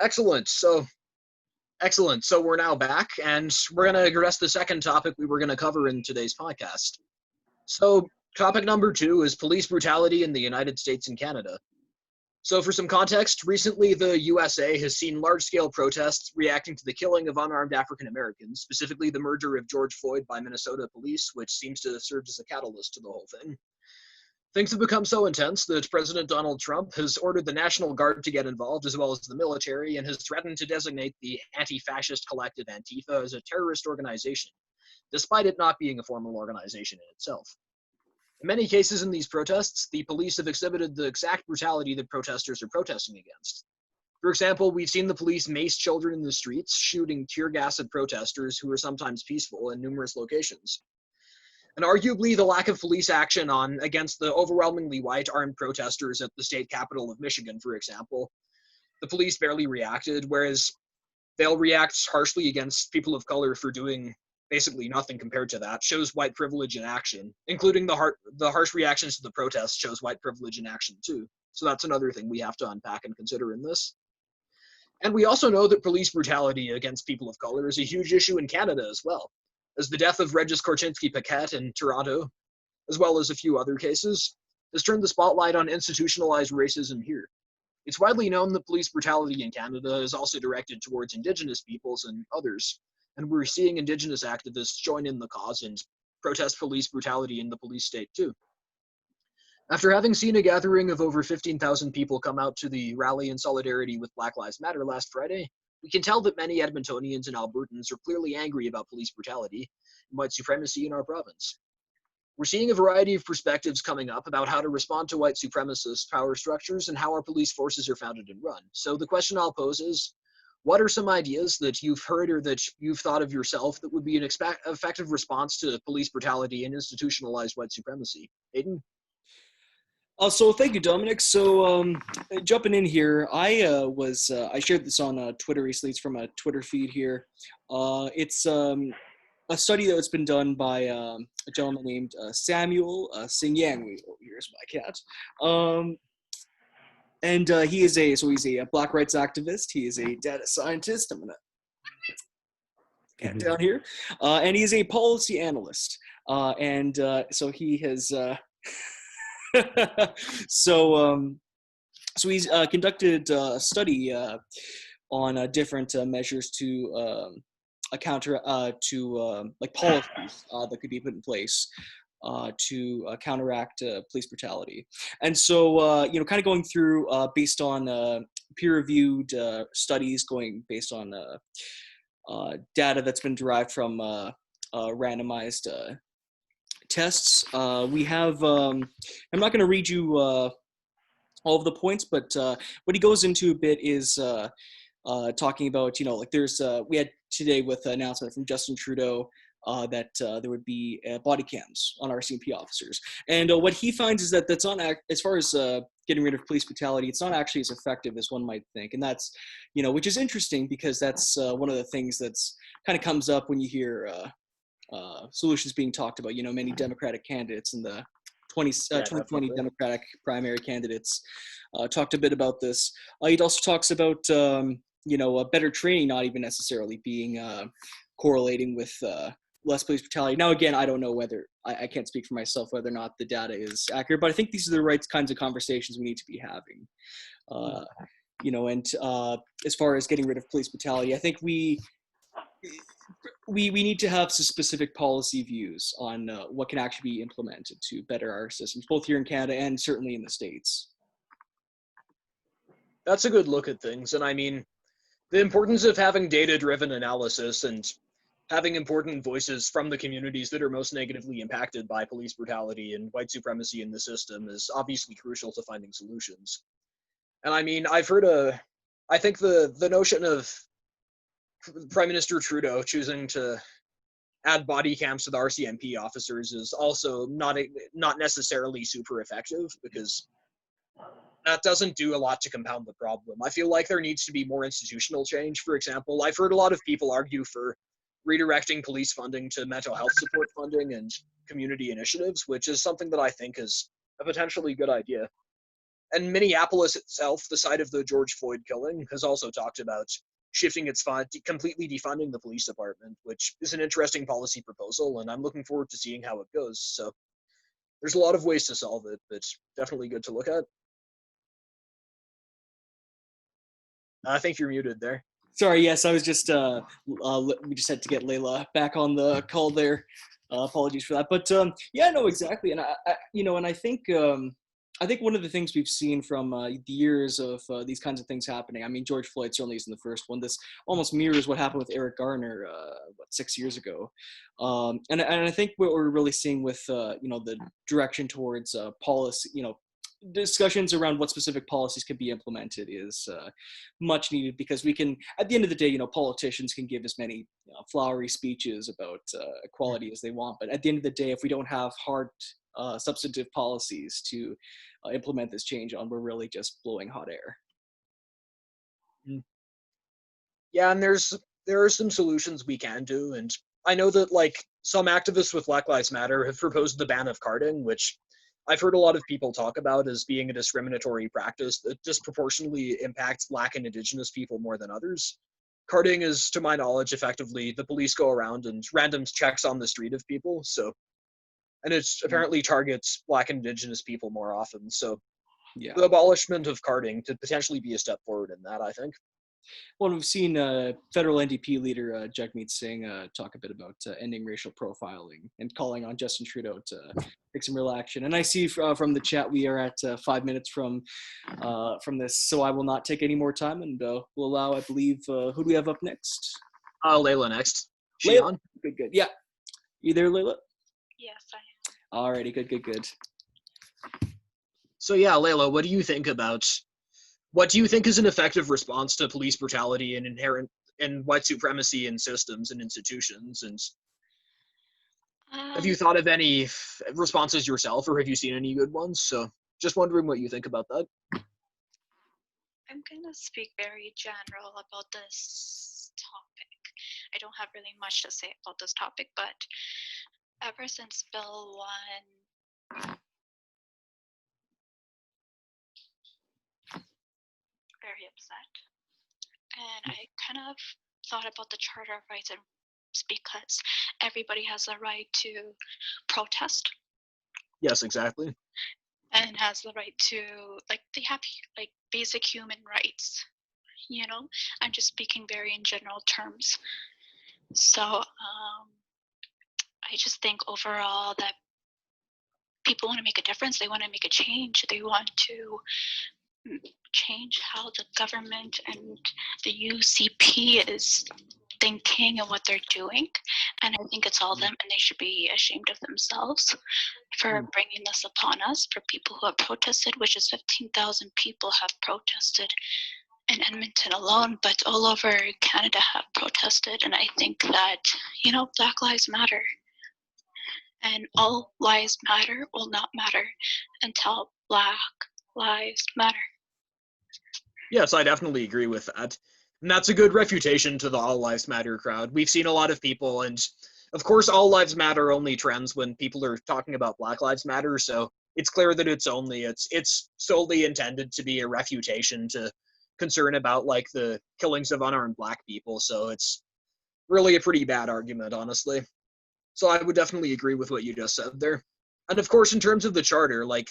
Excellent. So we're now back, and we're going to address the second topic we were going to cover in today's podcast. So topic number 2 is police brutality in the United States and Canada. So for some context, recently the USA has seen large-scale protests reacting to the killing of unarmed African Americans, specifically the murder of George Floyd by Minnesota police, which seems to have served as a catalyst to the whole thing. Things have become so intense that President Donald Trump has ordered the National Guard to get involved, as well as the military, and has threatened to designate the anti-fascist collective Antifa as a terrorist organization, despite it not being a formal organization in itself. In many cases in these protests, the police have exhibited the exact brutality that protesters are protesting against. For example, we've seen the police mace children in the streets, shooting tear gas at protesters who are sometimes peaceful in numerous locations. And arguably, the lack of police action against the overwhelmingly white armed protesters at the state capital of Michigan, for example, the police barely reacted, whereas they'll react harshly against people of color for doing basically nothing compared to that, shows white privilege in action, including the harsh reactions to the protests shows white privilege in action too. So that's another thing we have to unpack and consider in this. And we also know that police brutality against people of color is a huge issue in Canada as well, as the death of Regis Korchinski-Paquette in Toronto, as well as a few other cases, has turned the spotlight on institutionalized racism here. It's widely known that police brutality in Canada is also directed towards Indigenous peoples and others, and we're seeing Indigenous activists join in the cause and protest police brutality in the police state too. After having seen a gathering of over 15,000 people come out to the rally in solidarity with Black Lives Matter last Friday, we can tell that many Edmontonians and Albertans are clearly angry about police brutality and white supremacy in our province. We're seeing a variety of perspectives coming up about how to respond to white supremacist power structures and how our police forces are founded and run. So the question I'll pose is, what are some ideas that you've heard or that you've thought of yourself that would be an effective response to police brutality and institutionalized white supremacy? Hayden? So thank you, Dominic. So jumping in here, I shared this on Twitter recently. It's from a Twitter feed here. It's a study that's been done by a gentleman named Samuel Singyang. Here's my cat. And he's a Black rights activist. He is a data scientist. I'm gonna get down here, and he's a policy analyst. So he has. So he's conducted a study on different measures to counter like policies that could be put in place to counteract police brutality. And so kind of going through based on peer-reviewed studies, going based on data that's been derived from randomized tests. We have, I'm not going to read you all of the points, but what he goes into a bit is talking about, like there's, we had today with an announcement from Justin Trudeau that there would be body cams on RCMP officers. And what he finds is that that's not, as far as getting rid of police brutality, it's not actually as effective as one might think. And that's, which is interesting because that's one of the things that's kind of comes up when you hear solutions being talked about. Many Democratic candidates in the 2020 Democratic primary candidates talked a bit about this. He also talks about, better training not even necessarily being correlating with less police brutality. Now, again, I don't know whether, I can't speak for myself whether or not the data is accurate, but I think these are the right kinds of conversations we need to be having. As far as getting rid of police brutality, I think we need to have some specific policy views on what can actually be implemented to better our systems, both here in Canada and certainly in the States. That's a good look at things. And I mean, the importance of having data-driven analysis and having important voices from the communities that are most negatively impacted by police brutality and white supremacy in the system is obviously crucial to finding solutions. And I mean, I think the notion of Prime Minister Trudeau choosing to add body cams to the RCMP officers is also not necessarily super effective, because that doesn't do a lot to compound the problem. I feel like there needs to be more institutional change. For example, I've heard a lot of people argue for redirecting police funding to mental health support funding and community initiatives, which is something that I think is a potentially good idea. And Minneapolis itself, the site of the George Floyd killing, has also talked about shifting its fund, completely defunding the police department, which is an interesting policy proposal, and I'm looking forward to seeing how it goes. So there's a lot of ways to solve it, but it's definitely good to look at. I think you're muted there. Sorry, yes, I was just we just had to get Layla back on the call there. Apologies for that, but yeah, no, exactly, and and I think one of the things we've seen from the years of these kinds of things happening. I mean, George Floyd certainly isn't the first one. This almost mirrors what happened with Eric Garner, 6 years ago, and I think what we're really seeing with the direction towards policy, discussions around what specific policies can be implemented is much needed, because we can, at the end of the day, politicians can give as many flowery speeches about equality as they want, but at the end of the day, if we don't have hard substantive policies to implement this change on, we're really just blowing hot air. Yeah, and there are some solutions we can do, and I know that like some activists with Black Lives Matter have proposed the ban of carding, which I've heard a lot of people talk about as being a discriminatory practice that disproportionately impacts Black and Indigenous people more than others. Carding is, to my knowledge, effectively the police go around and random checks on the street of people. So, and it apparently targets Black and Indigenous people more often. So, Yeah. the abolishment of carding could potentially be a step forward in that, I think. Well, we've seen federal NDP leader Jagmeet Singh talk a bit about ending racial profiling and calling on Justin Trudeau to take some real action. And I see from the chat we are at 5 minutes from this, so I will not take any more time, and we'll allow, I believe, who do we have up next? Layla next. She Layla. on? Good. Yeah. You there, Layla? Yes, I am. Alrighty, good. So yeah, Layla, what do you think is an effective response to police brutality and inherent and white supremacy in systems and institutions? And have you thought of any responses yourself, or have you seen any good ones? So just wondering what you think about that. I'm gonna speak very general about this topic. I don't have really much to say about this topic, but ever since Bill 1, very upset. And I kind of thought about the Charter of Rights, and it's because everybody has the right to protest. Yes, exactly. And has the right to, like, they have like basic human rights. I'm just speaking very in general terms. So I just think overall that people want to make a difference. They want to make a change. They want to change how the government and the UCP is thinking and what they're doing. And I think it's all them, and they should be ashamed of themselves for bringing this upon us, for people who have protested, which is 15,000 people have protested in Edmonton alone, but all over Canada have protested. And I think that, Black Lives Matter. And all lives matter will not matter until Black Lives Matter. Yes, I definitely agree with that. And that's a good refutation to the All Lives Matter crowd. We've seen a lot of people, and of course, All Lives Matter only trends when people are talking about Black Lives Matter, so it's clear that it's solely intended to be a refutation to concern about, like, the killings of unarmed Black people, so it's really a pretty bad argument, honestly. So I would definitely agree with what you just said there. And of course, in terms of the charter, like,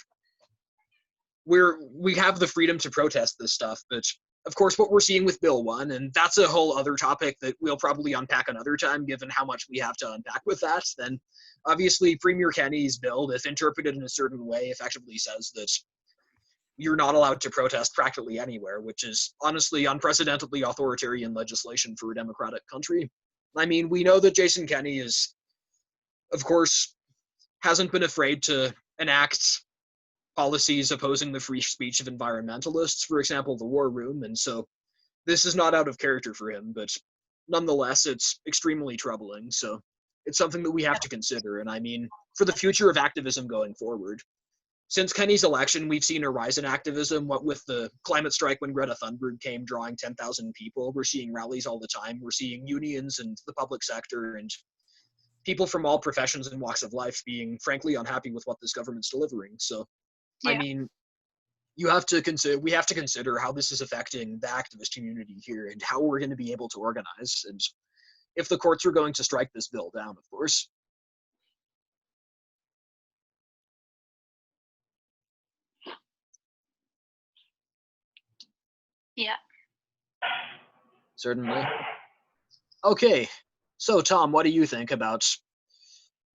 we have the freedom to protest this stuff, but of course what we're seeing with Bill 1, and that's a whole other topic that we'll probably unpack another time, given how much we have to unpack with that, then obviously Premier Kenney's bill, if interpreted in a certain way, effectively says that you're not allowed to protest practically anywhere, which is honestly unprecedentedly authoritarian legislation for a democratic country. I mean, we know that Jason Kenney is, of course, hasn't been afraid to enact policies opposing the free speech of environmentalists, for example, the War Room, and so this is not out of character for him, but nonetheless, it's extremely troubling, so it's something that we have to consider, and I mean, for the future of activism going forward. Since Kenney's election, we've seen a rise in activism, what with the climate strike when Greta Thunberg came, drawing 10,000 people. We're seeing rallies all the time. We're seeing unions and the public sector and people from all professions and walks of life being frankly unhappy with what this government's delivering. So, yeah. I mean, we have to consider how this is affecting the activist community here and how we're going to be able to organize, and if the courts are going to strike this bill down, of course. Yeah. Certainly. Okay, so Tom, what do you think about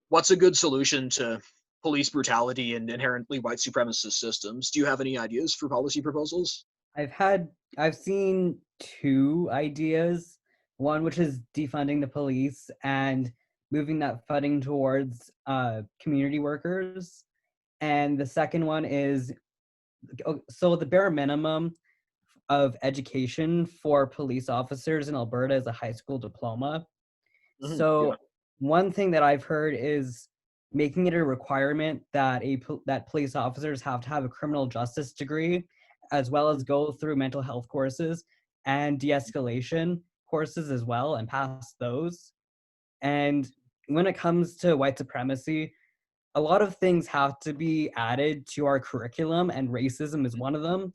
what's a good solution to police brutality and inherently white supremacist systems? Do you have any ideas for policy proposals? I've seen two ideas. One which is defunding the police and moving that funding towards community workers. And the second one is so the bare minimum of education for police officers in Alberta is a high school diploma. So Yeah. one thing that I've heard is making it a requirement that that police officers have to have a criminal justice degree, as well as go through mental health courses and de-escalation courses as well, and pass those. And when it comes to white supremacy, a lot of things have to be added to our curriculum, and racism is one of them.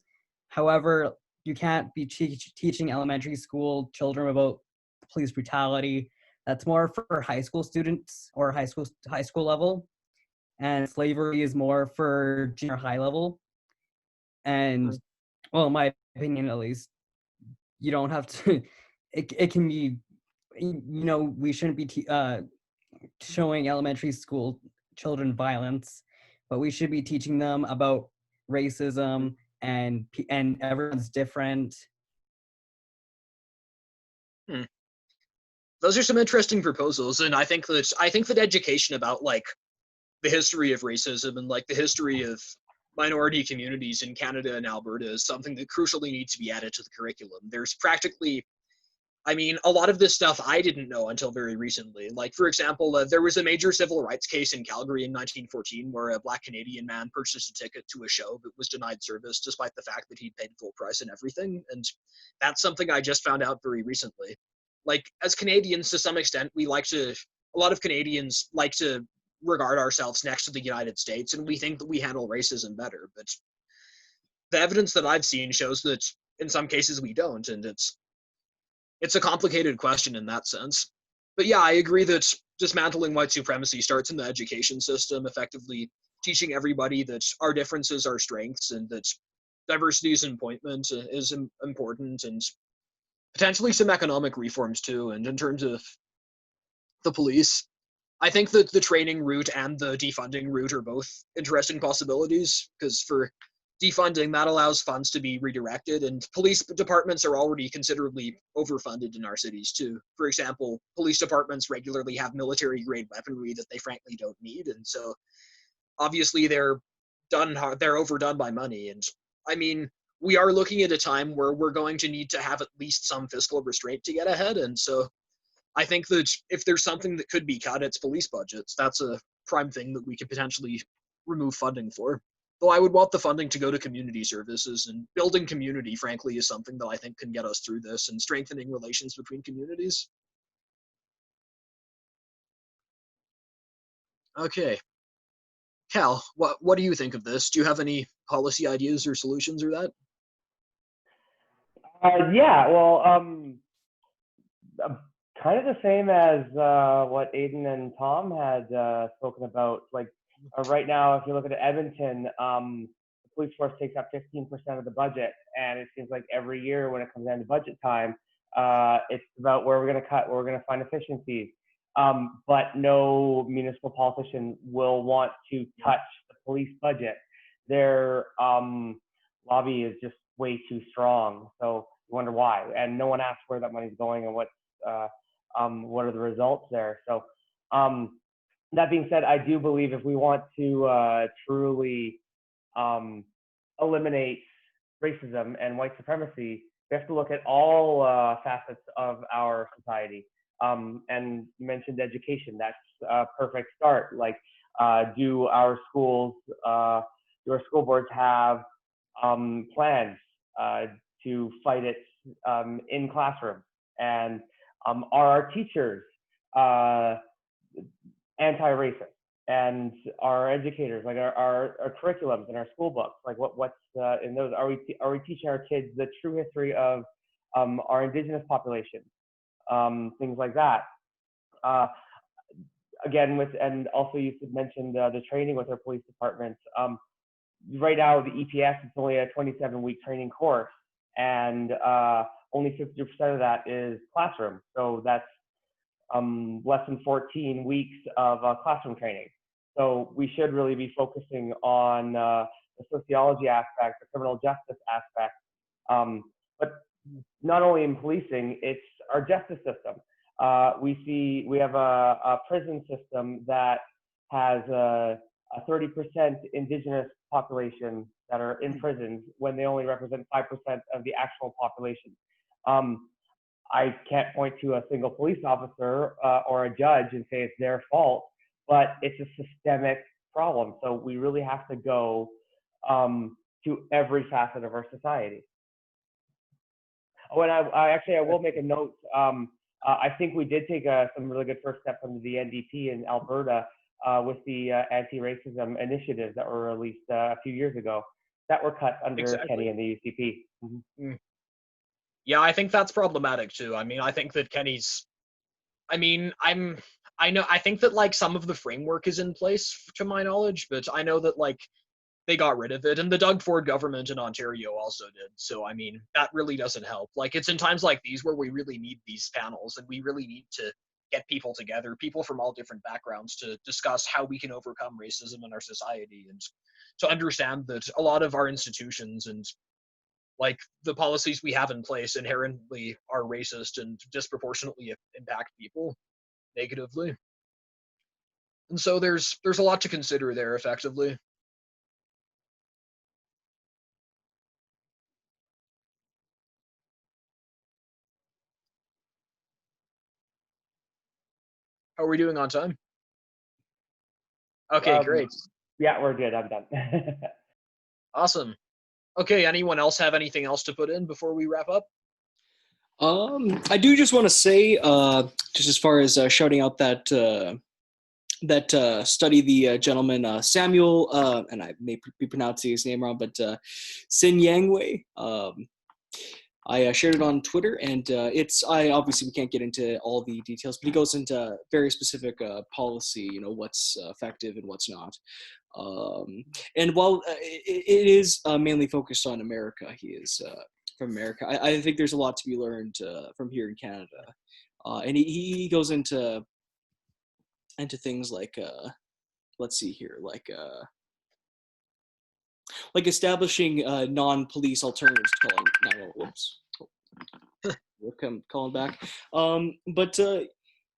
However, you can't be teaching elementary school children about police brutality. That's more for high school students or high school level, and slavery is more for junior high level. And well, in my opinion, at least, you don't have to. It can be, we shouldn't be showing elementary school children violence, but we should be teaching them about racism and everyone's different. Those are some interesting proposals, and I think that education about like the history of racism and like the history of minority communities in Canada and Alberta is something that crucially needs to be added to the curriculum. There's practically, I mean, a lot of this stuff I didn't know until very recently. Like, for example, there was a major civil rights case in Calgary in 1914 where a Black Canadian man purchased a ticket to a show but was denied service despite the fact that he'd paid full price and everything. And that's something I just found out very recently. Like, as Canadians, to some extent, a lot of Canadians like to regard ourselves next to the United States, and we think that we handle racism better. But the evidence that I've seen shows that in some cases we don't, and it's a complicated question in that sense. But yeah, I agree that dismantling white supremacy starts in the education system, effectively teaching everybody that our differences are strengths and that diversity is important, and potentially some economic reforms too. And in terms of the police, I think that the training route and the defunding route are both interesting possibilities, because for defunding, that allows funds to be redirected, and police departments are already considerably overfunded in our cities too. For example, police departments regularly have military grade weaponry that they frankly don't need, and so obviously they're overdone by money. And I mean, we are looking at a time where we're going to need to have at least some fiscal restraint to get ahead, and so I think that if there's something that could be cut, it's police budgets. That's a prime thing that we could potentially remove funding for. Though I would want the funding to go to community services, and building community, frankly, is something that I think can get us through this, and strengthening relations between communities. Okay. Cal, what do you think of this? Do you have any policy ideas or solutions or that? Yeah, well, kind of the same as what Aiden and Tom had spoken about. Like right now, if you look at Edmonton, the police force takes up 15% of the budget, and it seems like every year when it comes down to budget time, it's about where we're going to cut, where we're going to find efficiencies. But no municipal politician will want to touch the police budget. Their lobby is just way too strong. So you wonder why, and no one asks where that money's going and what are the results there. So that being said, I do believe if we want to truly eliminate racism and white supremacy, we have to look at all facets of our society. And you mentioned education. That's a perfect start. Like, do our school boards have plans to fight it in classrooms? And are our teachers anti-racist? and our educators, like our curriculums and our school books, like what's in those? Are we teaching our kids the true history of our Indigenous population, things like that? Again, and also you mentioned the training with our police departments. Right now, the EPS is only a 27-week training course, and only 50% of that is classroom. So that's less than 14 weeks of classroom training. So we should really be focusing on the sociology aspect, the criminal justice aspect. But not only in policing, it's our justice system. We have a prison system that has a 30% Indigenous population that are in prisons when they only represent 5% of the actual population. I can't point to a single police officer or a judge and say it's their fault, but it's a systemic problem. So we really have to go to every facet of our society. Oh, and I will make a note. I think we did take some really good first steps under the NDP in Alberta with the anti-racism initiatives that were released a few years ago that were cut under Kenny and the UCP. Mm-hmm. Yeah, I think that's problematic too. I mean, I think that I think that like some of the framework is in place to my knowledge, but I know that like they got rid of it, and the Doug Ford government in Ontario also did. So I mean, that really doesn't help. Like, it's in times like these where we really need these panels, and we really need to get people together, people from all different backgrounds, to discuss how we can overcome racism in our society, and to understand that a lot of our institutions and like the policies we have in place inherently are racist and disproportionately impact people negatively. And so there's a lot to consider there effectively. How are we doing on time? Okay, great. Yeah, we're good. I'm done. Awesome. Okay, anyone else have anything else to put in before we wrap up? I do just want to say, just as far as shouting out that study, the gentleman Samuel, and I may be pronouncing his name wrong, but Sin Yangwei. I shared it on Twitter, and I obviously we can't get into all the details, but he goes into very specific policy, what's effective and what's not. And while it is mainly focused on America, he is from America. I think there's a lot to be learned from here in Canada, and he goes into things like let's see here, like establishing non-police alternatives to calling 911. Whoops, calling back. But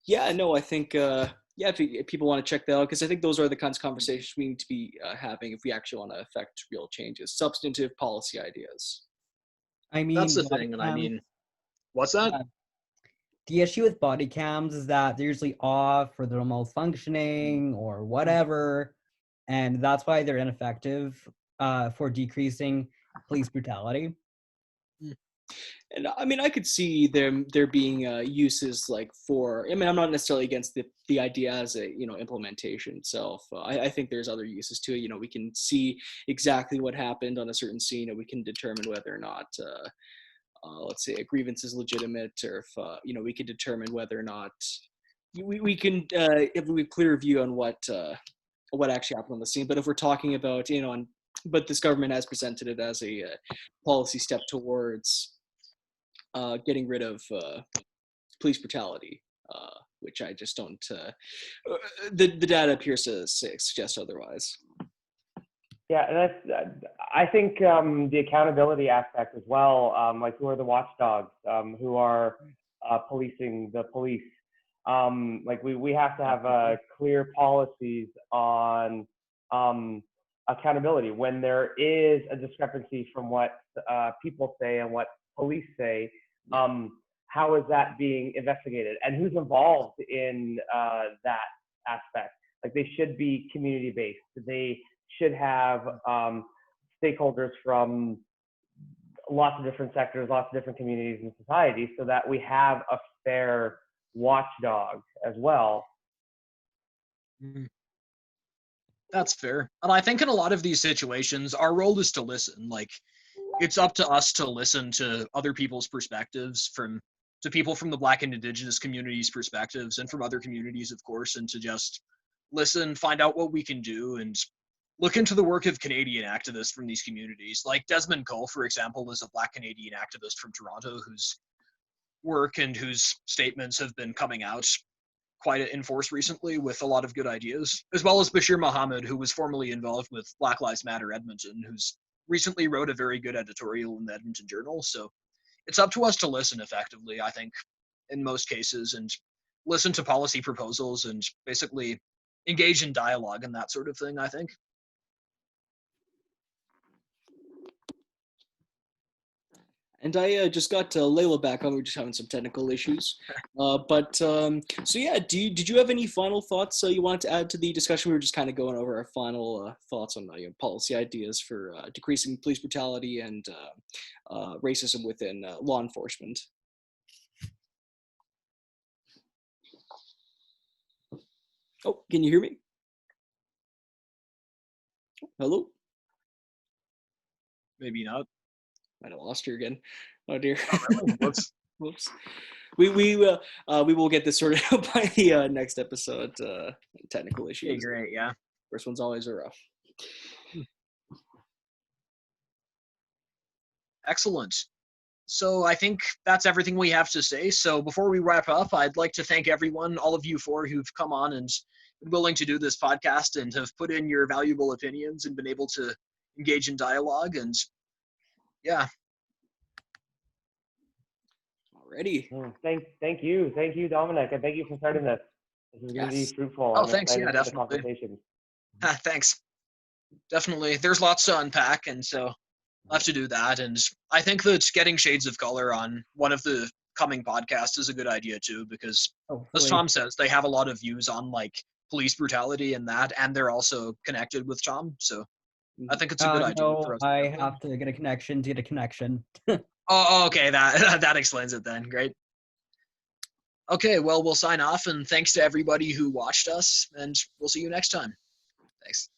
yeah, no, I think if people want to check that out, because I think those are the kinds of conversations we need to be having if we actually want to affect real changes, substantive policy ideas. I mean, that's the thing, and I mean, what's that? The issue with body cams is that they're usually off or they're malfunctioning or whatever, and that's why they're ineffective for decreasing police brutality. And I mean, I could see there being uses like for. I mean, I'm not necessarily against the idea as a implementation itself. I think there's other uses to it. We can see exactly what happened on a certain scene, and we can determine whether or not. Let's say a grievance is legitimate, or if we can determine whether or not we can have a clear view on what actually happened on the scene. But if we're talking about but this government has presented it as a policy step towards getting rid of police brutality, which I just don't. The data appears to suggest otherwise. Yeah, and I think the accountability aspect as well, like who are the watchdogs, who are policing the police. Like we have to have clear policies on accountability when there is a discrepancy from what people say and what police say. How is that being investigated, and who's involved in that aspect? Like they should be community based. They should have stakeholders from lots of different sectors, lots of different communities and societies, so that we have a fair watchdog as well. That's fair. And I think in a lot of these situations, our role is to listen. Like, it's up to us to listen to other people's perspectives, to people from the Black and Indigenous communities' perspectives, and from other communities, of course, and to just listen, find out what we can do, and look into the work of Canadian activists from these communities. Like Desmond Cole, for example, is a Black Canadian activist from Toronto whose work and whose statements have been coming out quite in force recently with a lot of good ideas, as well as Bashir Mohammed, who was formerly involved with Black Lives Matter Edmonton, who's recently wrote a very good editorial in the Edmonton Journal. So it's up to us to listen effectively, I think, in most cases, and listen to policy proposals and basically engage in dialogue and that sort of thing, I think. And I just got Layla back on. We're just having some technical issues. So yeah, did you have any final thoughts you wanted to add to the discussion? We were just kind of going over our final thoughts on policy ideas for decreasing police brutality and racism within law enforcement. Oh, can you hear me? Hello? Maybe not. Might have lost you again. Oh dear. Oh, really? Whoops. Whoops. We will get this sorted out by the next episode. Technical issues. Okay, great. Yeah. First one's always a rough. Excellent. So I think that's everything we have to say. So before we wrap up, I'd like to thank everyone, all of you four who've come on and been willing to do this podcast and have put in your valuable opinions and been able to engage in dialogue. And yeah. Alrighty. Thank you, Dominic, and thank you for starting this. This is going to be fruitful. Oh, thanks. Yeah, definitely. Thanks. Definitely. There's lots to unpack, and so I'll have to do that. And I think that getting Shades of Color on one of the coming podcasts is a good idea too, because as Tom says, they have a lot of views on like police brutality and that, and they're also connected with Tom. So I think it's a good idea. No, I have to get a connection to get a connection. Oh, okay. That explains it then. Great. Okay, well, we'll sign off, and thanks to everybody who watched us, and we'll see you next time. Thanks.